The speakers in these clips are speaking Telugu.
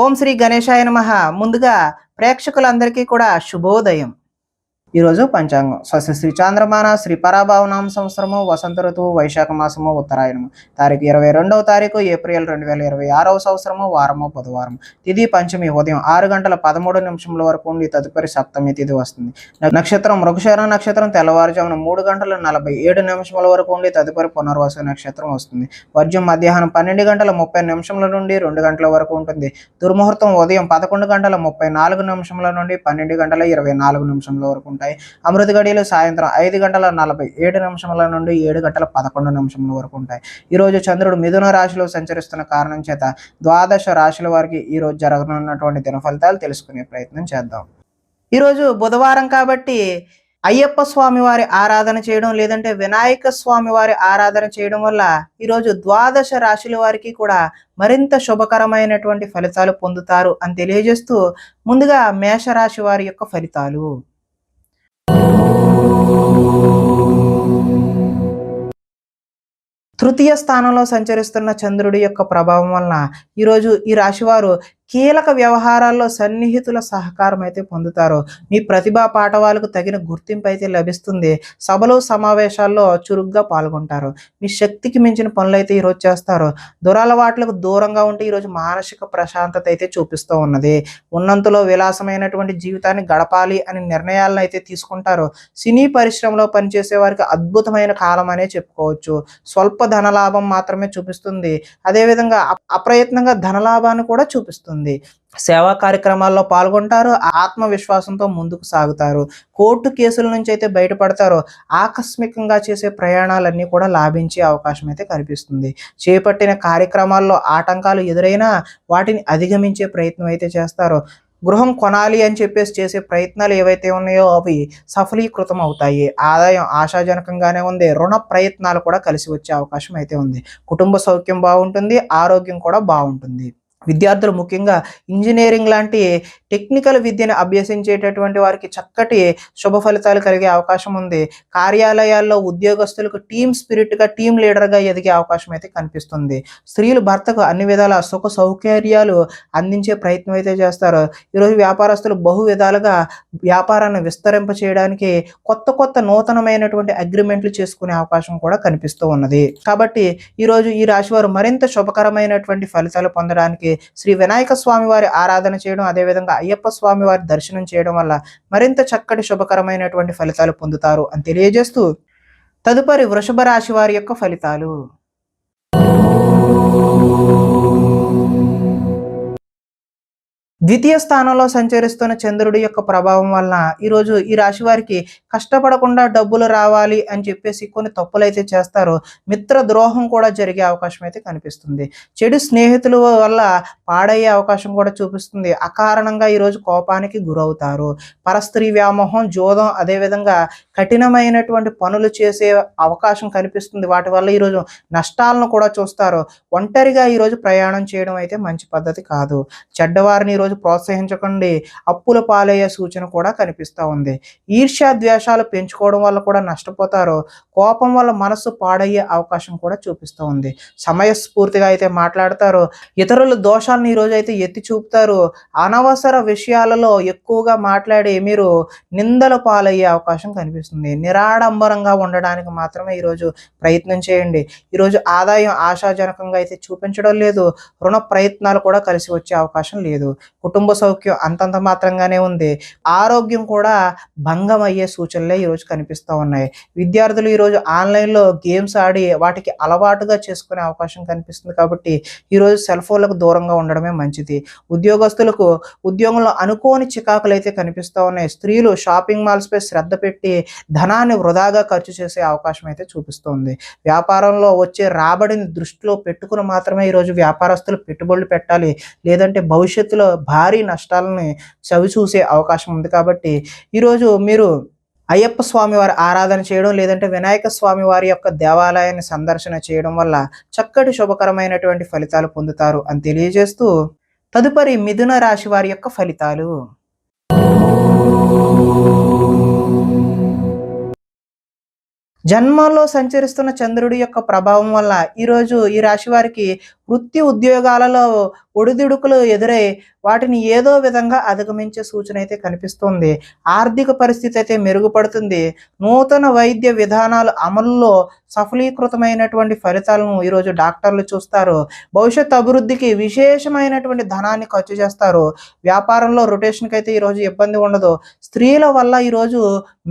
ఓం శ్రీ గణేశాయ నమః. ముందుగా ప్రేక్షకులందరికీ కూడా శుభోదయం. ఈరోజు పంచాంగం స్వస్తి శ్రీ చాంద్రమాన శ్రీ పరాభావనామ సంవత్సరము వసంత ఋతువు వైశాఖ మాసము ఉత్తరాయణము తారీఖు 22వ తారీఖు ఏప్రిల్ 2026 సంవత్సరము వారము బుధవారం. తిథి పంచమి ఉదయం 6:13 వరకు ఉండి తదుపరి సప్తమి తిథి వస్తుంది. నక్షత్రం మృగశిర నక్షత్రం తెల్లవారుజామున 3:47 వరకు ఉండి తదుపరి పునర్వసు నక్షత్రం వస్తుంది. వర్జ్యం మధ్యాహ్నం 12:30 నుండి 2 గంటల వరకు ఉంటుంది. దుర్ముహూర్తం ఉదయం 11:34 నుండి 12:24 వరకు ఉంటాయి. అమృత గడియలు సాయంత్రం 5:47 నుండి 7:11 వరకు ఉంటాయి. ఈ రోజు చంద్రుడు మిథున రాశిలో సంచరిస్తున్న కారణం చేత ద్వాదశ రాశుల వారికి ఈ రోజు జరగనున్నటువంటి దిన ఫలితాలు తెలుసుకునే ప్రయత్నం చేద్దాం. ఈరోజు బుధవారం కాబట్టి అయ్యప్ప స్వామి వారి ఆరాధన చేయడం లేదంటే వినాయక స్వామి వారి ఆరాధన చేయడం వల్ల ఈరోజు ద్వాదశ రాశుల వారికి కూడా మరింత శుభకరమైనటువంటి ఫలితాలు పొందుతారు అని తెలియజేస్తూ ముందుగా మేషరాశి వారి యొక్క ఫలితాలు. తృతీయ స్థానంలో సంచరిస్తున్న చంద్రుడి యొక్క ప్రభావం వలన ఈరోజు ఈ రాశివారు కీలక వ్యవహారాల్లో సన్నిహితుల సహకారం అయితే పొందుతారు. మీ ప్రతిభా పాఠవాలకు తగిన గుర్తింపు అయితే లభిస్తుంది. సభలు సమావేశాల్లో చురుగ్గా పాల్గొంటారు. మీ శక్తికి మించిన పనులు అయితే ఈరోజు చేస్తారు. దురలవాట్లకు దూరంగా ఉంటే ఈరోజు మానసిక ప్రశాంతత అయితే చూపిస్తూ ఉన్నది. ఉన్నంతలో విలాసమైనటువంటి జీవితాన్ని గడపాలి అని నిర్ణయాలను అయితే తీసుకుంటారు. సినీ పరిశ్రమలో పనిచేసే వారికి అద్భుతమైన కాలం అనే చెప్పుకోవచ్చు. స్వల్ప ధనలాభం మాత్రమే చూపిస్తుంది. అదేవిధంగా అప్రయత్నంగా ధనలాభాన్ని కూడా చూపిస్తుంది. సేవా కార్యక్రమాల్లో పాల్గొంటారు. ఆత్మవిశ్వాసంతో ముందుకు సాగుతారు. కోర్టు కేసుల నుంచి అయితే బయటపడతారు. ఆకస్మికంగా చేసే ప్రయాణాలన్నీ కూడా లాభించే అవకాశం అయితే కనిపిస్తుంది. చేపట్టిన కార్యక్రమాల్లో ఆటంకాలు ఎదురైనా వాటిని అధిగమించే ప్రయత్నం అయితే చేస్తారు. గృహం కొనాలి అని చెప్పేసి చేసే ప్రయత్నాలు ఏవైతే ఉన్నాయో అవి సఫలీకృతం అవుతాయి. ఆదాయం ఆశాజనకంగానే ఉంది. రుణ ప్రయత్నాలు కూడా కలిసి వచ్చే అవకాశం అయితే ఉంది. కుటుంబ సౌఖ్యం బాగుంటుంది. ఆరోగ్యం కూడా బాగుంటుంది. విద్యార్థులు ముఖ్యంగా ఇంజనీరింగ్ లాంటి టెక్నికల్ విద్యను అభ్యసించేటటువంటి వారికి చక్కటి శుభ ఫలితాలు కలిగే అవకాశం ఉంది. కార్యాలయాల్లో ఉద్యోగస్తులకు టీమ్ స్పిరిట్గా టీమ్ లీడర్గా ఎదిగే అవకాశం అయితే కనిపిస్తుంది. స్త్రీలు భర్తకు అన్ని విధాల సుఖ సౌకర్యాలు అందించే ప్రయత్నం అయితే చేస్తారు. ఈరోజు వ్యాపారస్తులు బహు విధాలుగా వ్యాపారాన్ని విస్తరింప చేయడానికి కొత్త నూతనమైనటువంటి అగ్రిమెంట్లు చేసుకునే అవకాశం కూడా కనిపిస్తూ ఉన్నది. కాబట్టి ఈరోజు ఈ రాశి వారు మరింత శుభకరమైనటువంటి ఫలితాలు పొందడానికి శ్రీ వినాయక స్వామి వారి ఆరాధన చేయడం, అదేవిధంగా అయ్యప్ప స్వామి వారి దర్శనం చేయడం వల్ల మరింత చక్కటి శుభకరమైనటువంటి ఫలితాలు పొందుతారు అని తెలియజేస్తూ తదుపరి వృషభ రాశి వారి యొక్క ఫలితాలు. ద్వితీయ స్థానంలో సంచరిస్తున్న చంద్రుడి యొక్క ప్రభావం వలన ఈరోజు ఈ రాశి వారికి కష్టపడకుండా డబ్బులు రావాలి అని చెప్పేసి కొన్ని తప్పులైతే చేస్తారు. మిత్ర ద్రోహం కూడా జరిగే అవకాశం అయితే కనిపిస్తుంది. చెడు స్నేహితుల వల్ల పాడయ్యే అవకాశం కూడా చూపిస్తుంది. అకారణంగా ఈరోజు కోపానికి గురవుతారు. పరస్త్రీ వ్యామోహం, జోదం, అదేవిధంగా కఠినమైనటువంటి పనులు చేసే అవకాశం కనిపిస్తుంది. వాటి వల్ల ఈరోజు నష్టాలను కూడా చూస్తారు. ఒంటరిగా ఈరోజు ప్రయాణం చేయడం అయితే మంచి పద్ధతి కాదు. చెడ్డవారిని ఈరోజు ప్రోత్సహించకండి. అప్పుల పాలయ్యే సూచన కూడా కనిపిస్తూ ఉంది. ఈర్ష్యా ద్వేషాలు పెంచుకోవడం వల్ల కూడా నష్టపోతారు. కోపం వల్ల మనసు పాడయ్యే అవకాశం కూడా చూపిస్తూ ఉంది. సమయస్ఫూర్తిగా అయితే మాట్లాడతారు. ఇతరుల దోషాలను ఈరోజు అయితే ఎత్తి చూపుతారు. అనవసర విషయాలలో ఎక్కువగా మాట్లాడి మీరు నిందల పాలయ్యే అవకాశం కనిపిస్తుంది. నిరాడంబరంగా ఉండడానికి మాత్రమే ఈరోజు ప్రయత్నం చేయండి. ఈరోజు ఆదాయం ఆశాజనకంగా అయితే చూపించడం లేదు. రుణ ప్రయత్నాలు కూడా కలిసి వచ్చే అవకాశం లేదు. కుటుంబ సౌఖ్యం అంతంత మాత్రంగానే ఉంది. ఆరోగ్యం కూడా భంగం అయ్యే సూచనలే ఈరోజు కనిపిస్తూ ఉన్నాయి. విద్యార్థులు ఈరోజు ఆన్లైన్లో గేమ్స్ ఆడి వాటికి అలవాటుగా చేసుకునే అవకాశం కనిపిస్తుంది. కాబట్టి ఈరోజు సెల్ ఫోన్లకు దూరంగా ఉండడమే మంచిది. ఉద్యోగస్తులకు ఉద్యోగంలో అనుకోని చికాకులు అయితే కనిపిస్తూ ఉన్నాయి. స్త్రీలు షాపింగ్ మాల్స్పై శ్రద్ధ పెట్టి ధనాన్ని వృధాగా ఖర్చు చేసే అవకాశం అయితే చూపిస్తుంది. వ్యాపారంలో వచ్చే రాబడిని దృష్టిలో పెట్టుకుని మాత్రమే ఈరోజు వ్యాపారస్తులు పెట్టుబడులు పెట్టాలి. లేదంటే భవిష్యత్తులో భారీ నష్టాలని చవిచూసే అవకాశం ఉంది. కాబట్టి ఈరోజు మీరు అయ్యప్ప స్వామి వారి ఆరాధన చేయడం, లేదంటే వినాయక స్వామి వారి యొక్క దేవాలయాన్ని సందర్శన చేయడం వల్ల చక్కటి శుభకరమైనటువంటి ఫలితాలు పొందుతారు అని తెలియజేస్తూ తదుపరి మిథున రాశి వారి యొక్క ఫలితాలు. జన్మంలో సంచరిస్తున్న చంద్రుడి యొక్క ప్రభావం వల్ల ఈరోజు ఈ రాశి వారికి వృత్తి ఉద్యోగాలలో ఒడిదుడుకులు ఎదురై వాటిని ఏదో విధంగా అధిగమించే సూచన అయితే కనిపిస్తుంది. ఆర్థిక పరిస్థితి అయితే మెరుగుపడుతుంది. నూతన వైద్య విధానాలు అమలులో సఫలీకృతమైనటువంటి ఫలితాలను ఈరోజు డాక్టర్లు చూస్తారు. భవిష్యత్ అభివృద్ధికి విశేషమైనటువంటి ధనాన్ని ఖర్చు చేస్తారు. వ్యాపారంలో రొటేషన్కి అయితే ఈరోజు ఇబ్బంది ఉండదు. స్త్రీల వల్ల ఈరోజు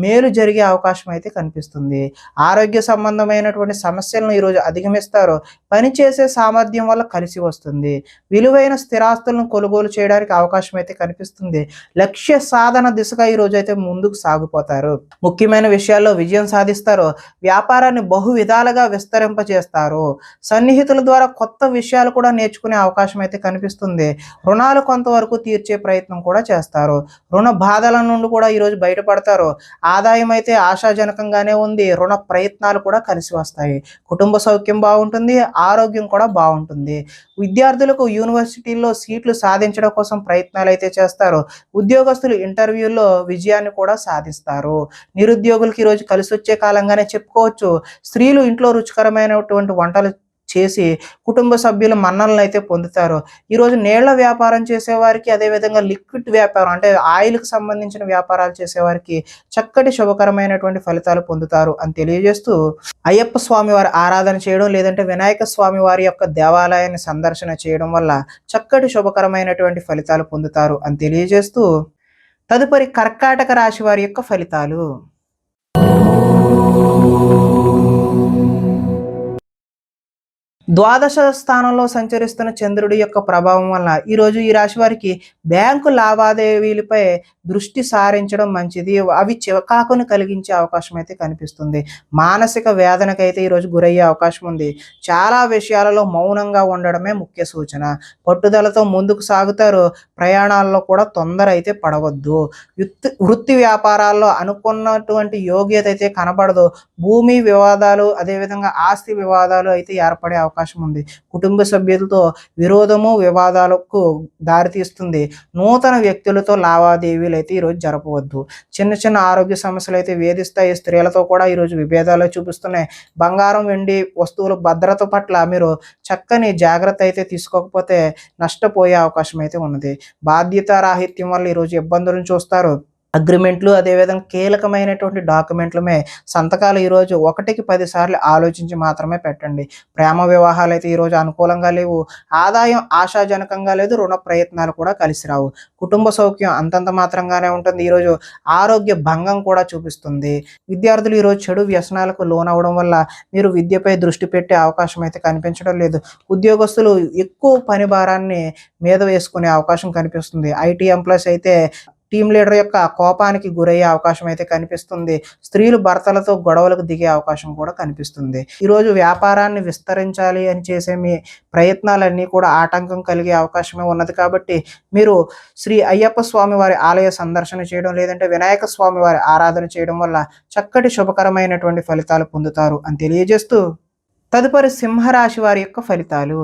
మేలు జరిగే అవకాశం అయితే కనిపిస్తుంది. ఆరోగ్య సంబంధమైనటువంటి సమస్యలను ఈరోజు అధిగమిస్తారు. పనిచేసే సామర్థ్యం వల్ల కలిసి వస్తుంది. విలువైన స్థిరాస్తులను కొనుగోలు చేయడానికి అవకాశం అయితే కనిపిస్తుంది. లక్ష్య సాధన దిశగా ఈరోజు అయితే ముందుకు సాగిపోతారు. ముఖ్యమైన విషయాల్లో విజయం సాధిస్తారు. వ్యాపారాన్ని బహు విధాలుగా విస్తరింపజేస్తారు. సన్నిహితుల ద్వారా కొత్త విషయాలు కూడా నేర్చుకునే అవకాశం అయితే కనిపిస్తుంది. రుణాలు కొంతవరకు తీర్చే ప్రయత్నం కూడా చేస్తారు. రుణ బాధల నుండి కూడా ఈరోజు బయటపడతారు. ఆదాయం అయితే ఆశాజనకంగానే ఉంది. రుణ ప్రయత్నాలు కూడా కలిసి వస్తాయి. కుటుంబ సౌఖ్యం బాగుంటుంది. ఆరోగ్యం కూడా బాగుంటుంది. విద్యార్థులకు యూనివర్సిటీల్లో సీట్లు సాధించడం కోసం ప్రయత్నాలు అయితే చేస్తారు. ఉద్యోగస్తులు ఇంటర్వ్యూల్లో విజయాన్ని కూడా సాధిస్తారు. నిరుద్యోగులకి ఈరోజు కలిసి వచ్చే కాలంగానే చెప్పుకోవచ్చు. స్త్రీలు ఇంట్లో రుచికరమైనటువంటి వంటలు చేసి కుటుంబ సభ్యుల మన్ననలు అయితే పొందుతారు. ఈరోజు నీళ్ల వ్యాపారం చేసేవారికి, అదేవిధంగా లిక్విడ్ వ్యాపారం అంటే ఆయిల్కి సంబంధించిన వ్యాపారాలు చేసేవారికి చక్కటి శుభకరమైనటువంటి ఫలితాలు పొందుతారు అని తెలియజేస్తూ, అయ్యప్ప స్వామి వారి ఆరాధన చేయడం లేదంటే వినాయక స్వామి వారి యొక్క దేవాలయాన్ని సందర్శన చేయడం వల్ల చక్కటి శుభకరమైనటువంటి ఫలితాలు పొందుతారు అని తెలియజేస్తూ, తదుపరి కర్కాటక రాశి వారి యొక్క ఫలితాలు. ద్వాదశ స్థానంలో సంచరిస్తున్న చంద్రుడి యొక్క ప్రభావం వల్ల ఈరోజు ఈ రాశి వారికి బ్యాంకు లావాదేవీలపై దృష్టి సారించడం మంచిది. అవి చికాకును కలిగించే అవకాశం అయితే కనిపిస్తుంది. మానసిక వేదనకైతే ఈరోజు గురయ్యే అవకాశం ఉంది. చాలా విషయాలలో మౌనంగా ఉండడమే ముఖ్య సూచన. పట్టుదలతో ముందుకు సాగుతారు. ప్రయాణాల్లో కూడా తొందర అయితే పడవద్దు. వృత్తి వ్యాపారాల్లో అనుకున్నటువంటి యోగ్యత అయితే కనబడదు. భూమి వివాదాలు, అదేవిధంగా ఆస్తి వివాదాలు అయితే ఏర్పడే అవకాశం ఉంది. కుటుంబ సభ్యులతో విరోధము, వివాదాలకు దారితీస్తుంది. నూతన వ్యక్తులతో లావాదేవీలు అయితే ఈరోజు జరపవద్దు. చిన్న చిన్న ఆరోగ్య సమస్యలు అయితే వేధిస్తాయి. స్త్రీలతో కూడా ఈరోజు విభేదాలు చూపిస్తున్నాయి. బంగారం, వెండి వస్తువుల భద్రత పట్ల మీరు చక్కని జాగ్రత్త అయితే తీసుకోకపోతే నష్టపోయే అవకాశం అయితే ఉన్నది. బాధ్యతారాహిత్యం వల్ల ఈరోజు ఇబ్బందులను చూస్తారు. అగ్రిమెంట్లు, అదేవిధంగా కీలకమైనటువంటి డాక్యుమెంట్లమే సంతకాలు ఈరోజు 1కి 10 సార్లు ఆలోచించి మాత్రమే పెట్టండి. ప్రేమ వివాహాలు అయితే ఈరోజు అనుకూలంగా లేవు. ఆదాయం ఆశాజనకంగా లేదు. రుణ ప్రయత్నాలు కూడా కలిసి రావు. కుటుంబ సౌఖ్యం అంతంత మాత్రంగానే ఉంటుంది. ఈరోజు ఆరోగ్య భంగం కూడా చూపిస్తుంది. విద్యార్థులు ఈరోజు చెడు వ్యసనాలకు లోనవడం వల్ల మీరు విద్యపై దృష్టి పెట్టే అవకాశం అయితే కనిపించడం లేదు. ఉద్యోగస్తులు ఎక్కువ పని భారాన్ని మీద వేసుకునే అవకాశం కనిపిస్తుంది. ఐటీ ఎంప్లాయీస్ అయితే టీం లీడర్ యొక్క కోపానికి గురయ్యే అవకాశం అయితే కనిపిస్తుంది. స్త్రీలు భర్తలతో గొడవలకు దిగే అవకాశం కూడా కనిపిస్తుంది. ఈరోజు వ్యాపారాన్ని విస్తరించాలి అని చేసే మీ ప్రయత్నాలన్నీ కూడా ఆటంకం కలిగే అవకాశమే ఉన్నది. కాబట్టి మీరు శ్రీ అయ్యప్ప స్వామి వారి ఆలయ సందర్శన చేయడం లేదంటే వినాయక స్వామి వారి ఆరాధన చేయడం వల్ల చక్కటి శుభకరమైనటువంటి ఫలితాలు పొందుతారు అని తెలియజేస్తూ, తదుపరి సింహరాశి వారి యొక్క ఫలితాలు.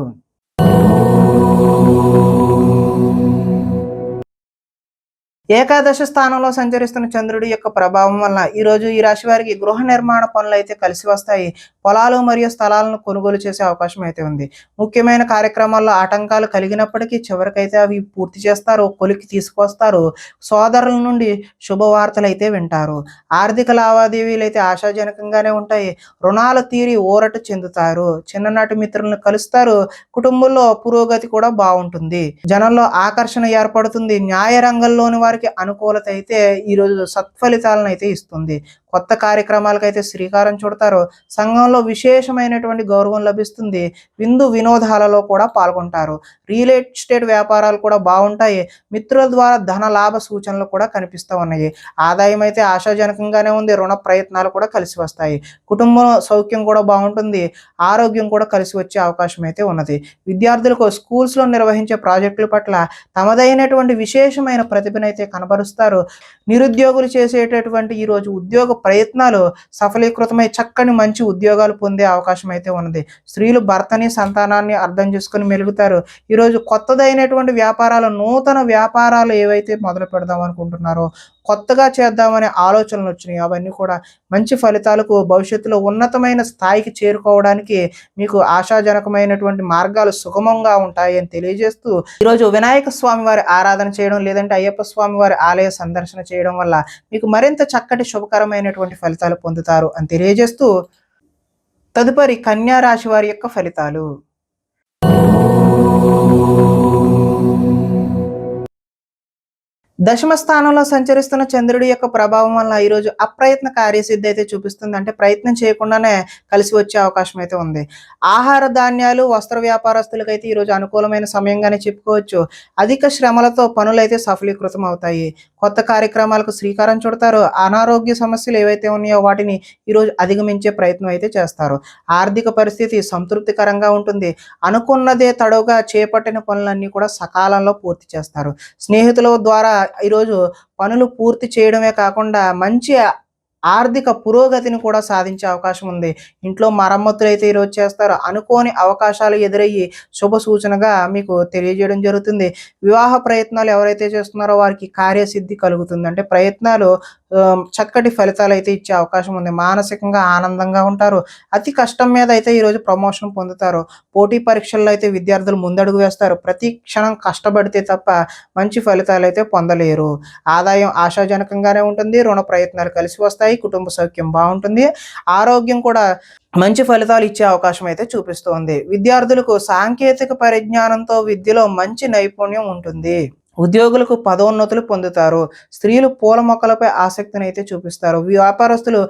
ఏకాదశ స్థానంలో సంచరిస్తున్న చంద్రుడి యొక్క ప్రభావం వల్ల ఈరోజు ఈ రాశి వారికి గృహ నిర్మాణ పనులు అయితే కలిసి వస్తాయి. పొలాలు మరియు స్థలాలను కొనుగోలు చేసే అవకాశం అయితే ఉంది. ముఖ్యమైన కార్యక్రమాల్లో ఆటంకాలు కలిగినప్పటికీ చివరికైతే అవి పూర్తి చేస్తారు. కొలికి తీసుకొస్తారు. సోదరుల నుండి శుభవార్తలు అయితే వింటారు. ఆర్థిక లావాదేవీలు అయితే ఆశాజనకంగానే ఉంటాయి. రుణాలు తీరి ఊరట చెందుతారు. చిన్ననాటి మిత్రులను కలుస్తారు. కుటుంబంలో పురోగతి కూడా బాగుంటుంది. జనంలో ఆకర్షణ ఏర్పడుతుంది. న్యాయ రంగంలోని వారికి అనుకూలత అయితే ఈరోజు సత్ఫలితాలను అయితే ఇస్తుంది. కొత్త కార్యక్రమాలకైతే శ్రీకారం చుడతారు. సంఘంలో విశేషమైనటువంటి గౌరవం లభిస్తుంది. విందు వినోదాలలో కూడా పాల్గొంటారు. రియల్ ఎస్టేట్ వ్యాపారాలు కూడా బాగుంటాయి. మిత్రుల ద్వారా ధన లాభ సూచనలు కూడా కనిపిస్తూ ఉన్నాయి. ఆదాయం అయితే ఆశాజనకంగానే ఉంది. రుణ ప్రయత్నాలు కూడా కలిసి వస్తాయి. కుటుంబ సౌఖ్యం కూడా బాగుంటుంది. ఆరోగ్యం కూడా కలిసి వచ్చే అవకాశం అయితే ఉన్నది. విద్యార్థులకు స్కూల్స్లో నిర్వహించే ప్రాజెక్టుల పట్ల తమదైనటువంటి విశేషమైన ప్రతిభనైతే కనబరుస్తారు. నిరుద్యోగులు చేసేటటువంటి ఈరోజు ఉద్యోగ ప్రయత్నాలు సఫలీకృతమై చక్కని మంచి ఉద్యోగాలు పొందే అవకాశం అయితే ఉన్నది. స్త్రీలు భర్తని, సంతానాన్ని అర్థం చేసుకుని మెలుగుతారు. ఈరోజు కొత్తదైనటువంటి వ్యాపారాలు, నూతన వ్యాపారాలు ఏవైతే మొదలు పెడదాం అనుకుంటున్నారో కొత్తగా చేద్దామనే ఆలోచనలు వచ్చినాయి అవన్నీ కూడా మంచి ఫలితాలకు భవిష్యత్తులో ఉన్నతమైన స్థాయికి చేరుకోవడానికి మీకు ఆశాజనకమైనటువంటి మార్గాలు సుగమంగా ఉంటాయి అని తెలియజేస్తూ ఈరోజు వినాయక స్వామి వారి ఆరాధన చేయడం లేదంటే అయ్యప్ప స్వామి వారి ఆలయ సందర్శన చేయడం వల్ల మీకు మరింత చక్కటి శుభకరమైనటువంటి ఫలితాలు పొందుతారు అని తెలియజేస్తూ తదుపరి కన్యా రాశి వారి యొక్క ఫలితాలు. దశమ స్థానంలో సంచరిస్తున్న చంద్రుడి యొక్క ప్రభావం వల్ల ఈరోజు అప్రయత్న కార్యసిద్ధి అయితే చూపిస్తుంది. అంటే ప్రయత్నం చేయకుండానే కలిసి వచ్చే అవకాశం అయితే ఉంది. ఆహార ధాన్యాలు వస్త్ర వ్యాపారస్తులకు అయితే ఈరోజు అనుకూలమైన సమయంగానే చెప్పుకోవచ్చు. అధిక శ్రమలతో పనులు అయితే సఫలీకృతం అవుతాయి. కొత్త కార్యక్రమాలకు శ్రీకారం చుడతారు. అనారోగ్య సమస్యలు ఏవైతే ఉన్నాయో వాటిని ఈరోజు అధిగమించే ప్రయత్నం అయితే చేస్తారు. ఆర్థిక పరిస్థితి సంతృప్తికరంగా ఉంటుంది. అనుకున్నదే తడవుగా చేపట్టిన పనులన్నీ కూడా సకాలంలో పూర్తి చేస్తారు. స్నేహితుల ద్వారా ఈరోజు పనులు పూర్తి చేయడమే కాకుండా మంచి ఆర్థిక పురోగతిని కూడా సాధించే అవకాశం ఉంది. ఇంట్లో మరమ్మతులు అయితే ఈరోజు చేస్తారు. అనుకోని అవకాశాలు ఎదురయ్యి శుభ సూచనగా మీకు తెలియజేయడం జరుగుతుంది. వివాహ ప్రయత్నాలు ఎవరైతే చేస్తున్నారో వారికి కార్యసిద్ధి కలుగుతుంది. అంటే ప్రయత్నాలు చక్కటి ఫలితాలు అయితే ఇచ్చే అవకాశం ఉంది. మానసికంగా ఆనందంగా ఉంటారు. అతి కష్టం మీద అయితే ఈరోజు ప్రమోషన్ పొందుతారు. పోటీ పరీక్షల్లో అయితే విద్యార్థులు ముందడుగు వేస్తారు. ప్రతి క్షణం కష్టపడితే తప్ప మంచి ఫలితాలు అయితే పొందలేరు. ఆదాయం ఆశాజనకంగానే ఉంటుంది. రుణ ప్రయత్నాలు కలిసి వస్తాయి. కుటుంబ సౌఖ్యం బాగుంటుంది. ఆరోగ్యం కూడా మంచి ఫలితాలు ఇచ్చే అవకాశం అయితే చూపిస్తోంది. విద్యార్థులకు సాంకేతిక పరిజ్ఞానంతో విద్యలో మంచి నైపుణ్యం ఉంటుంది. ఉద్యోగులకు పదోన్నతులు పొందుతారు. స్త్రీలు పూల మొక్కలపై ఆసక్తిని అయితే చూపిస్తారు. వ్యాపారస్తులు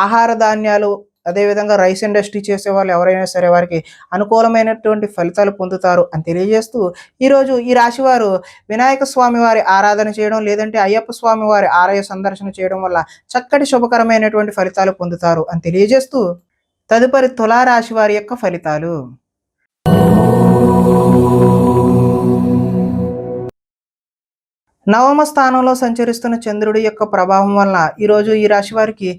ఆహార ధాన్యాలు అదేవిధంగా రైస్ ఇండస్ట్రీ చేసే వాళ్ళు ఎవరైనా సరే వారికి అనుకూలమైనటువంటి ఫలితాలు పొందుతారు అని తెలియజేస్తూ ఈరోజు ఈ రాశి వారు వినాయక స్వామి వారి ఆరాధన చేయడం లేదంటే అయ్యప్ప స్వామి వారి ఆలయ సందర్శన చేయడం వల్ల చక్కటి శుభకరమైనటువంటి ఫలితాలు పొందుతారు అని తెలియజేస్తూ తదుపరి తులారాశి వారి యొక్క ఫలితాలు. నవమ స్థానంలో సంచరిస్తున్న చంద్రుడి యొక్క ప్రభావం వలన ఈరోజు ఈ రాశి వారికి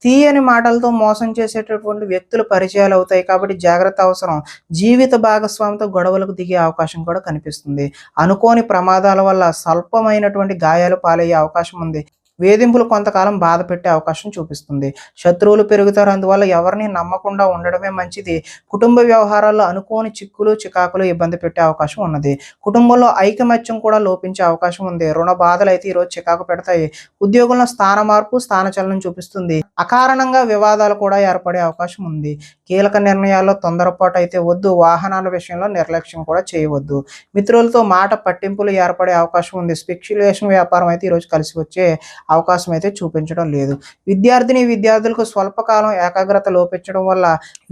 తీయని మాటలతో మోసం చేసేటటువంటి వ్యక్తులు పరిచయాలు అవుతాయి. కాబట్టి జాగ్రత్త అవసరం. జీవిత భాగస్వామితో గొడవలకు దిగే అవకాశం కూడా కనిపిస్తుంది. అనుకోని ప్రమాదాల వల్ల స్వల్పమైనటువంటి గాయాలు పాలయ్యే అవకాశం ఉంది. వేధింపులు కొంతకాలం బాధ పెట్టే అవకాశం చూపిస్తుంది. శత్రువులు పెరుగుతారు. అందువల్ల ఎవరిని నమ్మకుండా ఉండడమే మంచిది. కుటుంబ వ్యవహారాల్లో అనుకోని చిక్కులు చికాకులు ఇబ్బంది పెట్టే అవకాశం ఉన్నది. కుటుంబంలో ఐకమత్యం కూడా లోపించే అవకాశం ఉంది. రుణ బాధలు అయితే ఈరోజు చికాకు పెడతాయి. ఉద్యోగంలో స్థాన మార్పు స్థానచలనం చూపిస్తుంది. అకారణంగా వివాదాలు కూడా ఏర్పడే అవకాశం ఉంది. కీలక నిర్ణయాల్లో తొందరపాటు అయితే వద్దు. వాహనాల విషయంలో నిర్లక్ష్యం కూడా చేయవద్దు. మిత్రులతో మాట పట్టింపులు ఏర్పడే అవకాశం ఉంది. స్పెక్యులేషన్ వ్యాపారం అయితే ఈరోజు కలిసి వచ్చే అవకాశం అయితే చూపించడం లేదు. విద్యార్థులకు స్వల్పకాలం ఏకాగ్రత లోపించడం వల్ల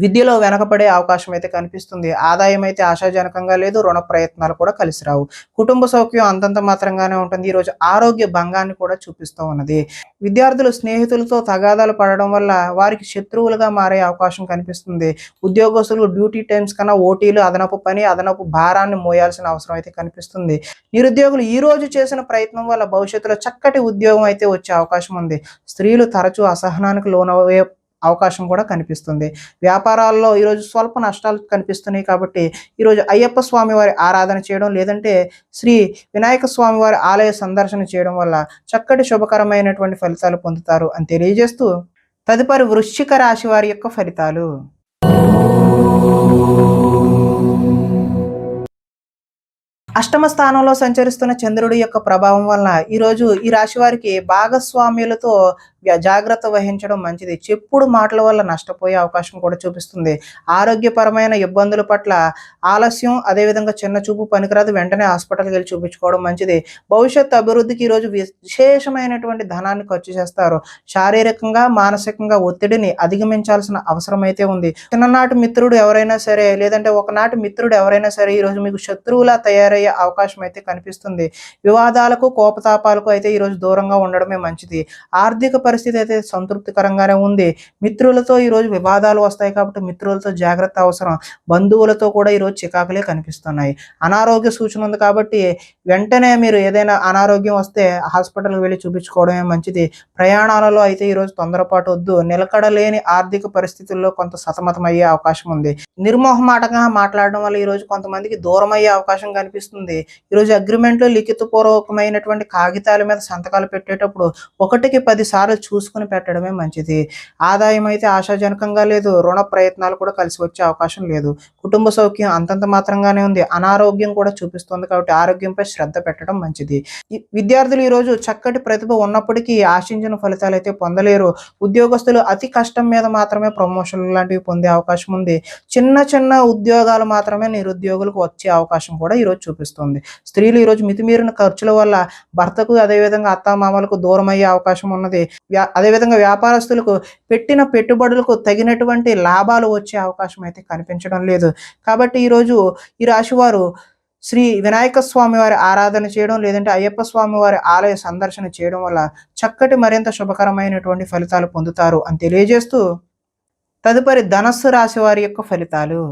విద్యలో వెనకబడే అవకాశం అయితే కనిపిస్తుంది. ఆదాయం అయితే ఆశాజనకంగా లేదు. రుణ ప్రయత్నాలు కూడా కలిసి రావు. కుటుంబ సౌఖ్యం అంతంత మాత్రంగానే ఉంటుంది. ఈరోజు ఆరోగ్య భంగాన్ని కూడా చూపిస్తూ ఉన్నది. విద్యార్థులు స్నేహితులతో తగాదాలు పడడం వల్ల వారికి శత్రువులుగా మారే అవకాశం కనిపిస్తుంది. ఉద్యోగస్తులు డ్యూటీ టైమ్స్ కన్నా ఓటీలు, అదనపు పని, అదనపు భారాన్ని మోయాల్సిన అవసరం అయితే కనిపిస్తుంది. నిరుద్యోగులు ఈ రోజు చేసిన ప్రయత్నం వల్ల భవిష్యత్తులో చక్కటి ఉద్యోగం అయితే వచ్చే అవకాశం ఉంది. స్త్రీలు తరచూ అసహనానికి లోనయ్యే అవకాశం కూడా కనిపిస్తుంది. వ్యాపారాల్లో ఈరోజు స్వల్ప నష్టాలు కనిపిస్తున్నాయి. కాబట్టి ఈరోజు అయ్యప్ప స్వామి వారి ఆరాధన చేయడం లేదంటే శ్రీ వినాయక స్వామి వారి ఆలయ సందర్శన చేయడం వల్ల చక్కటి శుభకరమైనటువంటి ఫలితాలు పొందుతారు అని తెలియజేస్తూ తదుపరి వృశ్చిక రాశి వారి యొక్క ఫలితాలు. అష్టమ స్థానంలో సంచరిస్తున్న చంద్రుడి యొక్క ప్రభావం వలన ఈరోజు ఈ రాశి వారికి భాగస్వామ్యులతో జాగ్రత్త వహించడం మంచిది. చెప్పుడు మాటల వల్ల నష్టపోయే అవకాశం కూడా చూపిస్తుంది. ఆరోగ్యపరమైన ఇబ్బందుల పట్ల ఆలస్యం, అదేవిధంగా చిన్న చూపు పనికిరాదు. వెంటనే హాస్పిటల్కి వెళ్ళి చూపించుకోవడం మంచిది. భవిష్యత్తు అభివృద్ధికి ఈరోజు విశేషమైనటువంటి ధనాన్ని ఖర్చు చేస్తారు. శారీరకంగా మానసికంగా ఒత్తిడిని అధిగమించాల్సిన అవసరం అయితే ఉంది. చిన్ననాటి మిత్రుడు ఎవరైనా సరే లేదంటే ఒకనాటి మిత్రుడు ఎవరైనా సరే ఈరోజు మీకు శత్రువులా తయారయ్యే అవకాశం అయితే కనిపిస్తుంది. వివాదాలకు కోపతాపాలకు అయితే ఈరోజు దూరంగా ఉండడమే మంచిది. ఆర్థిక పరిస్థితి అయితే సంతృప్తికరంగానే ఉంది. మిత్రులతో ఈరోజు వివాదాలు వస్తాయి కాబట్టి మిత్రులతో జాగ్రత్త అవసరం. బంధువులతో కూడా ఈరోజు చికాకులే కనిపిస్తున్నాయి. అనారోగ్య సూచన ఉంది కాబట్టి వెంటనే మీరు ఏదైనా అనారోగ్యం వస్తే హాస్పిటల్‌కి వెళ్లి చూపించుకోవడమే మంచిది. ప్రయాణాలలో అయితే ఈరోజు తొందరపాటు వద్దు. నిలకడలేని ఆర్థిక పరిస్థితుల్లో కొంత సతమతమయ్యే అవకాశం ఉంది. నిర్మోహమాటంగా మాట్లాడడం వల్ల ఈరోజు కొంతమందికి దూరమయ్యే అవకాశం కనిపిస్తుంది. ఈరోజు అగ్రీమెంట్‌లో లిఖితపూర్వకమైనటువంటి కాగితాల మీద సంతకాలు పెట్టేటప్పుడు 1కి 10 సార్లు చూసుకొని పెట్టడమే మంచిది. ఆదాయం అయితే ఆశాజనకంగా లేదు. రుణ ప్రయత్నాలు కూడా కలిసి వచ్చే అవకాశం లేదు. కుటుంబ సౌఖ్యం అంతంత మాత్రంగానే ఉంది. అనారోగ్యం కూడా చూపిస్తుంది కాబట్టి ఆరోగ్యంపై శ్రద్ధ పెట్టడం మంచిది. విద్యార్థులు ఈరోజు చక్కటి ప్రతిభ ఉన్నప్పటికీ ఆశించిన ఫలితాలైతే పొందలేరు. ఉద్యోగస్తులు అతి కష్టం మీద మాత్రమే ప్రమోషన్లు లాంటివి పొందే అవకాశం ఉంది. చిన్న చిన్న ఉద్యోగాలు మాత్రమే నిరుద్యోగులకు వచ్చే అవకాశం కూడా ఈరోజు చూపిస్తుంది. స్త్రీలు ఈరోజు మితిమీరిన ఖర్చుల వల్ల భర్తకు అదేవిధంగా అత్తామామలకు దూరమయ్యే అవకాశం ఉన్నది. అదేవిధంగా వ్యాపారస్తులకు పెట్టిన పెట్టుబడులకు తగినటువంటి లాభాలు వచ్చే అవకాశం అయితే కనిపించడం లేదు. కాబట్టి ఈరోజు ఈ రాశివారు శ్రీ వినాయక స్వామి వారి ఆరాధన చేయడం, లేదంటే అయ్యప్ప స్వామి వారి ఆలయ సందర్శన చేయడం వల్ల చక్కటి మరింత శుభకరమైనటువంటి ఫలితాలు పొందుతారు అని తెలియజేస్తూ, తదుపరి ధనస్సు రాశి వారి యొక్క ఫలితాలు.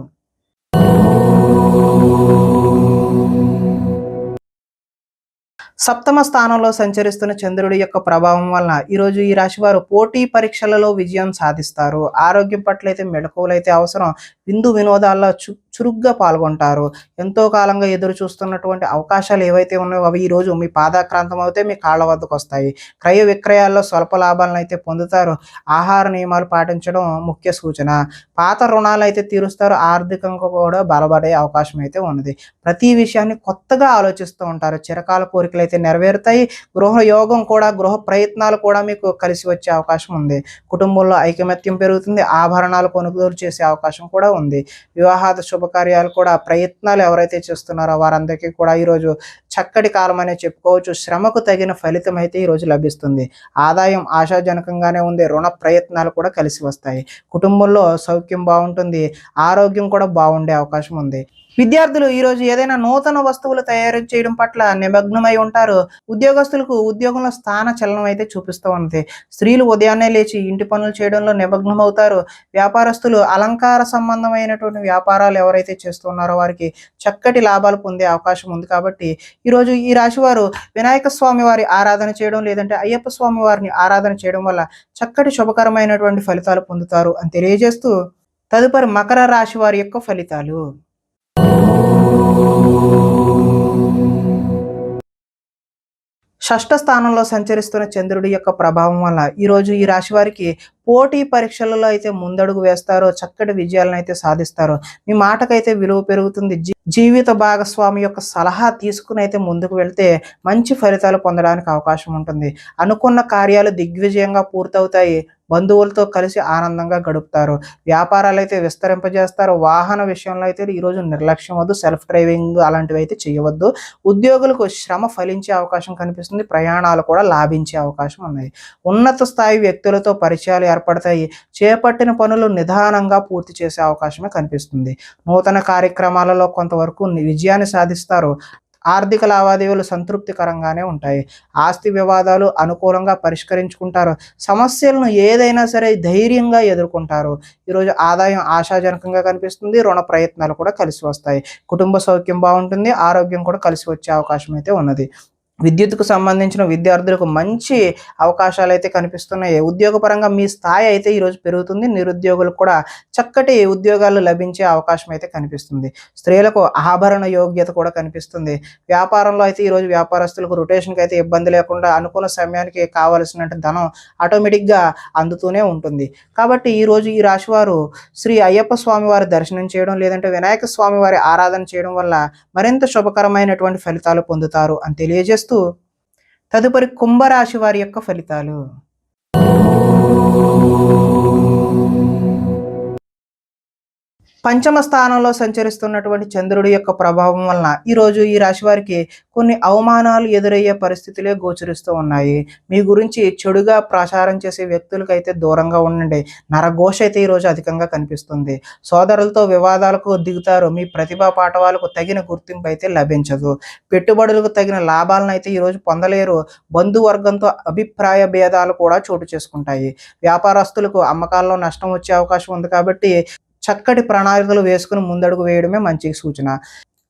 సప్తమ స్థానంలో సంచరిస్తున్న చంద్రుడి యొక్క ప్రభావం వలన ఈరోజు ఈ రాశి వారు పోటీ పరీక్షలలో విజయం సాధిస్తారు. ఆరోగ్యం పట్ల అయితే మెళకువలైతే అవసరం. విందు వినోదాల్లో చురుగ్గా పాల్గొంటారు. ఎంతో కాలంగా ఎదురు చూస్తున్నటువంటి అవకాశాలు ఏవైతే ఉన్నాయో అవి ఈరోజు మీ పాదాక్రాంతం అవుతే మీ కాళ్ళ వద్దకు వస్తాయి. క్రయ విక్రయాల్లో స్వల్ప లాభాలను అయితే పొందుతారు. ఆహార నియమాలు పాటించడం ముఖ్య సూచన. పాత రుణాలు అయితే తీరుస్తారు. ఆర్థికంగా కూడా బలపడే అవకాశం అయితే ఉన్నది. ప్రతి విషయాన్ని కొత్తగా ఆలోచిస్తూ ఉంటారు. చిరకాల కోరికలు అయితే నెరవేరుతాయి. గృహ యోగం కూడా, గృహ ప్రయత్నాలు కూడా మీకు కలిసి వచ్చే అవకాశం ఉంది. కుటుంబంలో ఐకమత్యం పెరుగుతుంది. ఆభరణాలు కొనుగోలు చేసే అవకాశం కూడా ఉంది. వివాహాద శుభకార్యాలు కూడా ప్రయత్నాలు ఎవరైతే చేస్తున్నారో వారందరికీ కూడా ఈరోజు చక్కటి కాలం అనే చెప్పుకోవచ్చు. శ్రమకు తగిన ఫలితం అయితే ఈరోజు లభిస్తుంది. ఆదాయం ఆశాజనకంగానే ఉంది. రుణ ప్రయత్నాలు కూడా కలిసి వస్తాయి. కుటుంబంలో సౌఖ్యం బాగుంటుంది. ఆరోగ్యం కూడా బాగుండే అవకాశం ఉంది. విద్యార్థులు ఈరోజు ఏదైనా నూతన వస్తువులు తయారు చేయడం పట్ల నిమగ్నమై ఉంటారు. ఉద్యోగస్తులకు ఉద్యోగంలో స్థాన చలనం అయితే చూపిస్తూ ఉంది. స్త్రీలు ఉదయాన్నే లేచి ఇంటి పనులు చేయడంలో నిమగ్నమవుతారు. వ్యాపారస్తులు అలంకార సంబంధమైనటువంటి వ్యాపారాలు ఎవరైతే చేస్తున్నారో వారికి చక్కటి లాభాలు పొందే అవకాశం ఉంది. కాబట్టి ఈరోజు ఈ రాశి వారు వినాయక స్వామి వారి ఆరాధన చేయడం, లేదంటే అయ్యప్ప స్వామి వారిని ఆరాధన చేయడం వల్ల చక్కటి శుభకరమైనటువంటి ఫలితాలు పొందుతారు అని తెలియజేస్తూ, తదుపరి మకర రాశి వారి యొక్క ఫలితాలు. షష్ఠ స్థానంలో సంచరిస్తున్న చంద్రుడి యొక్క ప్రభావం వల్ల ఈరోజు ఈ రాశి వారికి పోటీ పరీక్షలలో అయితే ముందడుగు వేస్తారో, చక్కటి విజయాలను అయితే సాధిస్తారు. మీ మాటకైతే విలువ పెరుగుతుంది. జీవిత భాగస్వామి యొక్క సలహా తీసుకుని అయితే ముందుకు వెళ్తే మంచి ఫలితాలు పొందడానికి అవకాశం ఉంటుంది. అనుకున్న కార్యాలు దిగ్విజయంగా పూర్తవుతాయి. బంధువులతో కలిసి ఆనందంగా గడుపుతారు. వ్యాపారాలు అయితే విస్తరింపజేస్తారు. వాహన విషయంలో అయితే ఈరోజు నిర్లక్ష్యం వద్దు. సెల్ఫ్ డ్రైవింగ్ అలాంటివి అయితే చేయవద్దు. ఉద్యోగులకు శ్రమ ఫలించే అవకాశం కనిపిస్తుంది. ప్రయాణాలు కూడా లాభించే అవకాశం ఉన్నాయి. ఉన్నత స్థాయి వ్యక్తులతో పరిచయాలు ఏర్పడతాయి. చేపట్టిన పనులు నిదానంగా పూర్తి చేసే అవకాశమే కనిపిస్తుంది. నూతన కార్యక్రమాలలో కొంతవరకు విజయాన్ని సాధిస్తారు. ఆర్థిక లావాదేవీలు సంతృప్తికరంగానే ఉంటాయి. ఆస్తి వివాదాలు అనుకూలంగా పరిష్కరించుకుంటారు. సమస్యలను ఏదైనా సరే ధైర్యంగా ఎదుర్కొంటారు. ఈరోజు ఆదాయం ఆశాజనకంగా కనిపిస్తుంది. రుణ ప్రయత్నాలు కూడా కలిసి వస్తాయి. కుటుంబ సౌఖ్యం బాగుంటుంది. ఆరోగ్యం కూడా కలిసి వచ్చే అవకాశం అయితే ఉన్నది. విద్యుత్కు సంబంధించిన విద్యార్థులకు మంచి అవకాశాలు అయితే కనిపిస్తున్నాయి. ఉద్యోగపరంగా మీ స్థాయి అయితే ఈరోజు పెరుగుతుంది. నిరుద్యోగులకు కూడా చక్కటి ఉద్యోగాలు లభించే అవకాశం అయితే కనిపిస్తుంది. స్త్రీలకు ఆభరణ యోగ్యత కూడా కనిపిస్తుంది. వ్యాపారంలో అయితే ఈరోజు వ్యాపారస్తులకు రొటేషన్కి అయితే ఇబ్బంది లేకుండా అనుకున్న సమయానికి కావలసినట్టు ధనం ఆటోమేటిక్గా అందుతూనే ఉంటుంది. కాబట్టి ఈరోజు ఈ రాశివారు శ్రీ అయ్యప్ప స్వామి వారి దర్శనం చేయడం, లేదంటే వినాయక స్వామి వారి ఆరాధన చేయడం వల్ల మరింత శుభకరమైనటువంటి ఫలితాలు పొందుతారు అని తెలియజేస్తూ, తదుపరి కుంభరాశి వారి యొక్క ఫలితాలు. పంచమ స్థానంలో సంచరిస్తున్నటువంటి చంద్రుడి యొక్క ప్రభావం వలన ఈరోజు ఈ రాశి వారికి కొన్ని అవమానాలు ఎదురయ్యే పరిస్థితులే గోచరిస్తూ ఉన్నాయి. మీ గురించి చెడుగా ప్రచారం చేసే వ్యక్తులకైతే దూరంగా ఉండండి. నరఘోష అయితే ఈరోజు అధికంగా కనిపిస్తుంది. సోదరులతో వివాదాలకు దిగుతారు. మీ ప్రతిభా పాఠవాలకు తగిన గుర్తింపు అయితే లభించదు. పెట్టుబడులకు తగిన లాభాలను అయితే ఈరోజు పొందలేరు. బంధువర్గంతో అభిప్రాయ భేదాలు కూడా చోటు చేసుకుంటాయి. వ్యాపారస్తులకు అమ్మకాల్లో నష్టం వచ్చే అవకాశం ఉంది కాబట్టి చక్కటి ప్రణాళికలు వేసుకుని ముందడుగు వేయడమే మంచి సూచన.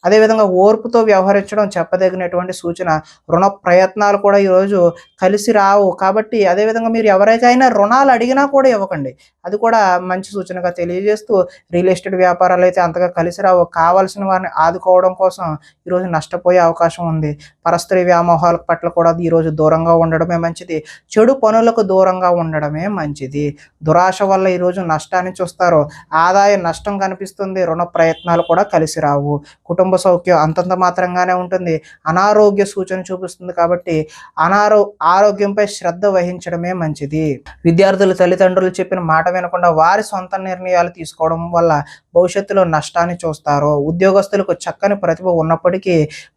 అదేవిధంగా ఓర్పుతో వ్యవహరించడం చెప్పదగినటువంటి సూచన. రుణ ప్రయత్నాలు కూడా ఈరోజు కలిసి రావు కాబట్టి అదేవిధంగా మీరు ఎవరికైనా రుణాలు అడిగినా కూడా ఇవ్వకండి. అది కూడా మంచి సూచనగా తెలియజేస్తూ రియల్ ఎస్టేట్ వ్యాపారాలు అయితే అంతగా కలిసి రావు. కావాల్సిన వారిని ఆదుకోవడం కోసం ఈరోజు నష్టపోయే అవకాశం ఉంది. పరస్త్రీ వ్యామోహాల పట్ల కూడా ఈరోజు దూరంగా ఉండడమే మంచిది. చెడు పనులకు దూరంగా ఉండడమే మంచిది. దురాశ వల్ల ఈరోజు నష్టాన్ని చూస్తారు. ఆదాయ నష్టం కనిపిస్తుంది. రుణ ప్రయత్నాలు కూడా కలిసి రావు. కుటుంబ సౌఖ్యం అంతంత మాత్రంగానే ఉంటుంది. అనారోగ్య సూచన చూపిస్తుంది కాబట్టి ఆరోగ్యంపై శ్రద్ధ వహించడమే మంచిది. విద్యార్థులు తల్లిదండ్రులు చెప్పిన మాట వినకుండా వారి సొంత నిర్ణయాలు తీసుకోవడం వల్ల భవిష్యత్తులో నష్టాన్ని చూస్తారు. ఉద్యోగస్తులకు చక్కని ప్రతిభ ఉన్నప్పటికీ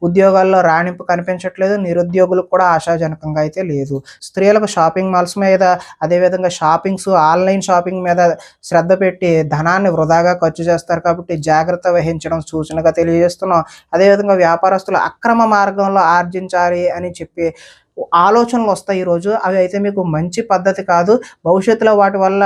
ఉద్యోగాల్లో రాణింపు కనిపించట్లేదు. నిరుద్యోగులకు కూడా ఆశాజనకంగా అయితే లేదు. స్త్రీలకు షాపింగ్ మాల్స్ మీద అదేవిధంగా ఆన్లైన్ షాపింగ్ మీద శ్రద్ధ పెట్టి ధనాన్ని వృధాగా ఖర్చు చేస్తారు కాబట్టి జాగ్రత్త వహించడం సూచనగా తెలియజేస్తున్నాం. అదేవిధంగా వ్యాపారస్తులు అక్రమ మార్గంలో ఆర్జించాలి అని చెప్పి ఆలోచనలు వస్తాయి ఈరోజు. అవి అయితే మీకు మంచి పద్ధతి కాదు. భవిష్యత్తులో వాటి వల్ల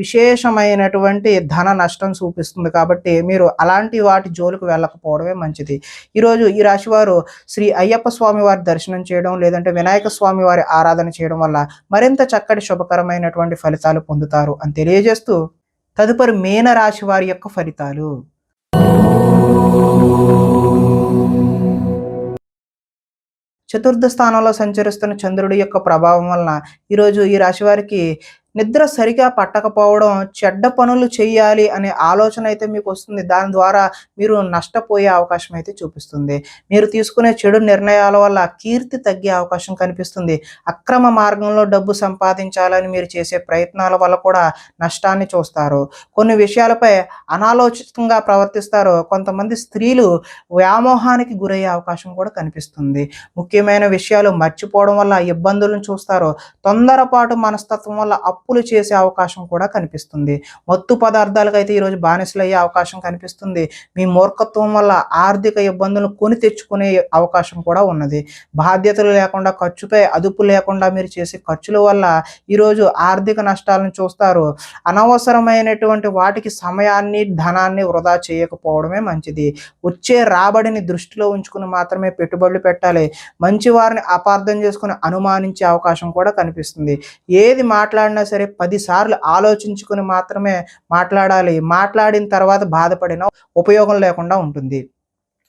విశేషమైనటువంటి ధన నష్టం చూపిస్తుంది కాబట్టి మీరు అలాంటి వాటి జోలికి వెళ్ళకపోవడమే మంచిది. ఈరోజు ఈ రాశి వారు శ్రీ అయ్యప్ప స్వామి వారి దర్శనం చేయడం లేదంటే వినాయక స్వామి వారి ఆరాధన చేయడం వల్ల మరింత చక్కటి శుభకరమైనటువంటి ఫలితాలు పొందుతారు అని తెలియజేస్తూ తదుపరి మీన రాశి వారి యొక్క ఫలితాలు. చతుర్థ స్థానంలో సంచరిస్తున్న చంద్రుడి యొక్క ప్రభావం వలన ఈరోజు ఈ రాశి వారికి నిద్ర సరిగా పట్టకపోవడం, చెడ్డ పనులు చేయాలి అనే ఆలోచన అయితే మీకు వస్తుంది. దాని ద్వారా మీరు నష్టపోయే అవకాశం అయితే చూపిస్తుంది. మీరు తీసుకునే చెడు నిర్ణయాల వల్ల కీర్తి తగ్గే అవకాశం కనిపిస్తుంది. అక్రమ మార్గంలో డబ్బు సంపాదించాలని మీరు చేసే ప్రయత్నాల వల్ల కూడా నష్టాన్ని చూస్తారు. కొన్ని విషయాలపై అనాలోచితంగా ప్రవర్తిస్తారు. కొంతమంది స్త్రీలు వ్యామోహానికి గురయ్యే అవకాశం కూడా కనిపిస్తుంది. ముఖ్యమైన విషయాలు మర్చిపోవడం వల్ల ఇబ్బందులను చూస్తారు. తొందరపాటు మనస్తత్వం వల్ల అప్పులు చేసే అవకాశం కూడా కనిపిస్తుంది. మత్తు పదార్థాలకు అయితే ఈరోజు బానిసలు అయ్యే అవకాశం కనిపిస్తుంది. మీ మూర్ఖత్వం వల్ల ఆర్థిక ఇబ్బందులను కొని తెచ్చుకునే అవకాశం కూడా ఉన్నది. బాధ్యతలు లేకుండా ఖర్చుపై అదుపు లేకుండా మీరు చేసే ఖర్చుల వల్ల ఈరోజు ఆర్థిక నష్టాలను చూస్తారు. అనవసరమైనటువంటి వాటికి సమయాన్ని ధనాన్ని వృధా చేయకపోవడమే మంచిది. వచ్చే రాబడిని దృష్టిలో ఉంచుకుని మాత్రమే పెట్టుబడులు పెట్టాలి. మంచి వారిని అపార్థం చేసుకుని అనుమానించే అవకాశం కూడా కనిపిస్తుంది. ఏది మాట్లాడినా సరే 10 సార్లు ఆలోచించుకుని మాత్రమే మాట్లాడాలి. మాట్లాడిన తర్వాత బాధపడిన ఉపయోగం లేకుండా ఉంటుంది.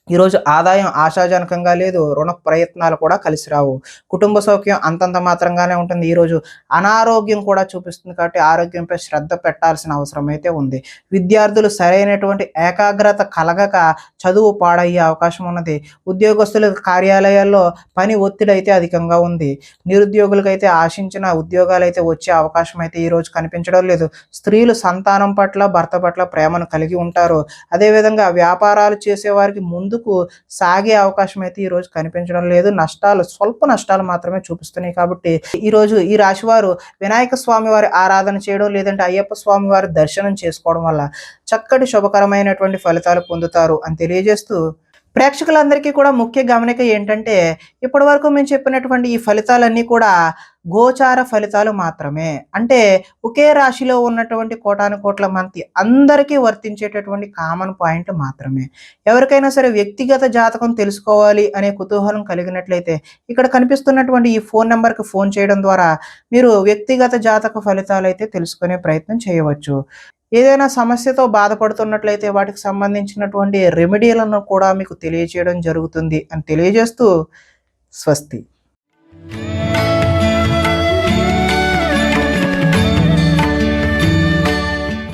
ఈరోజు ఆదాయం ఆశాజనకంగా లేదు. రుణ ప్రయత్నాలు కూడా కలిసి రావు. కుటుంబ సౌఖ్యం అంతంత మాత్రంగానే ఉంటుంది. ఈరోజు అనారోగ్యం కూడా చూపిస్తుంది కాబట్టి ఆరోగ్యంపై శ్రద్ధ పెట్టాల్సిన అవసరం అయితే ఉంది. విద్యార్థులు సరైనటువంటి ఏకాగ్రత కలగక చదువు పాడయ్యే అవకాశం ఉన్నది. ఉద్యోగస్తుల కార్యాలయాల్లో పని ఒత్తిడి అయితే అధికంగా ఉంది. నిరుద్యోగులకైతే ఆశించిన ఉద్యోగాలు అయితే వచ్చే అవకాశం అయితే ఈరోజు కనిపించడం లేదు. స్త్రీలు సంతానం పట్ల భర్త పట్ల ప్రేమను కలిగి ఉంటారు. అదేవిధంగా వ్యాపారాలు చేసేవారికి ముందుకు సాగే అవకాశం అయితే ఈరోజు కనిపించడం లేదు. స్వల్ప నష్టాలు మాత్రమే చూపిస్తున్నాయి కాబట్టి ఈరోజు ఈ రాశి వారు వినాయక స్వామి వారి ఆరాధన చేయడం లేదంటే అయ్యప్ప స్వామి వారి దర్శనం చేసుకోవడం వల్ల చక్కటి శుభకరమైనటువంటి ఫలితాలు పొందుతారు అని తెలియజేస్తూ ప్రేక్షకులందరికీ కూడా ముఖ్య గమనిక ఏంటంటే ఇప్పటి వరకు మేము చెప్పినటువంటి ఈ ఫలితాలన్నీ కూడా గోచార ఫలితాలు మాత్రమే. అంటే ఒకే రాశిలో ఉన్నటువంటి కోటాను కోట్ల మంది అందరికీ వర్తించేటటువంటి కామన్ పాయింట్ మాత్రమే. ఎవరికైనా సరే వ్యక్తిగత జాతకం తెలుసుకోవాలి అనే కుతూహలం కలిగినట్లయితే ఇక్కడ కనిపిస్తున్నటువంటి ఈ ఫోన్ నెంబర్కి ఫోన్ చేయడం ద్వారా మీరు వ్యక్తిగత జాతక ఫలితాలు అయితే తెలుసుకునే ప్రయత్నం చేయవచ్చు. ఏదైనా సమస్యతో బాధపడుతున్నట్లయితే వాటికి సంబంధించినటువంటి రెమెడీలను కూడా మీకు తెలియజేయడం జరుగుతుంది అని తెలియజేస్తూ స్వస్తి.